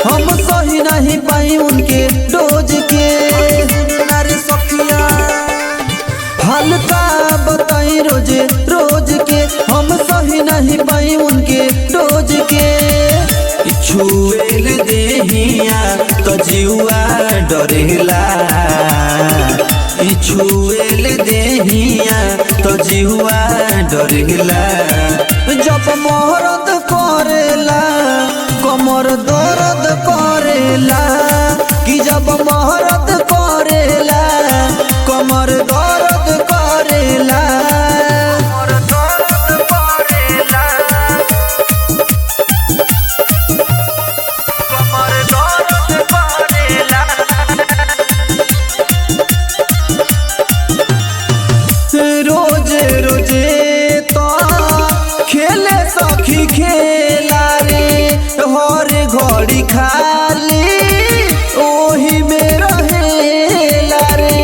हम सही नहीं पाई उनके डोज के। नारे सखिया हल्का बताई रोजे रोज के, हम सही नहीं पाई उनके डोज के। छुएल देहिया तो जीवा डरेला, छुएल देहिया तो जीवा डरेला। जब मोहरत करेला कमर दर्द करेला, कि जब मोहरत करेला कमर दर्द करेला। रोजे रोजे तो खेले सखी खेला रे, हर घड़ी खाली ओही में रहेला रे।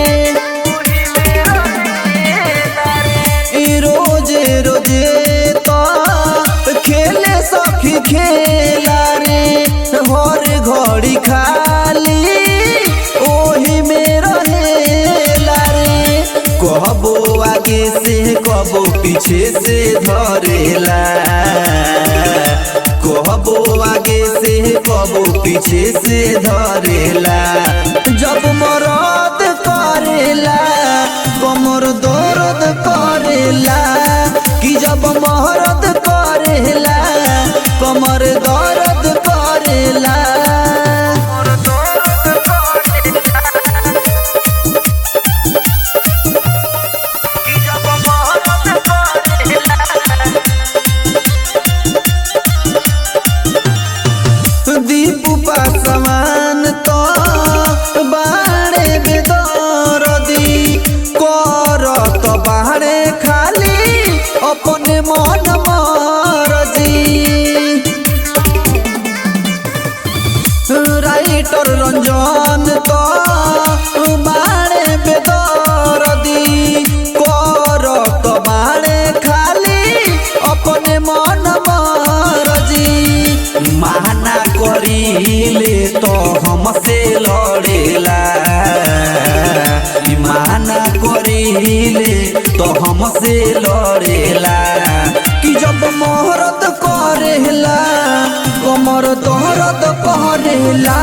रोजे रोजे तो खेले सखी खेला रे, हर घड़ी खाली ओही में रहेला रे। कबो आगे से कबो पीछे से धरेला, कबो आगे से कबो पीछे से धरेला। जब मरद करेला कमर दर्द करेला, कि जब मरद करेला कमर दर्द करेला। दीपू पासवान तो बाड़े बेदरदी, करत बाड़े खाली अपने मन मरजी। राइटर रंजन तो बाड़े बेदरदी, करत बाड़े खाली अपने मन मरजी। माना करीले तो हमसे लड़ेला, माना करीले तो हमसे लड़ेला। कि जब मोहरत करेला कमर दर्द करेला,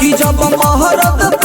कि जब मोहरत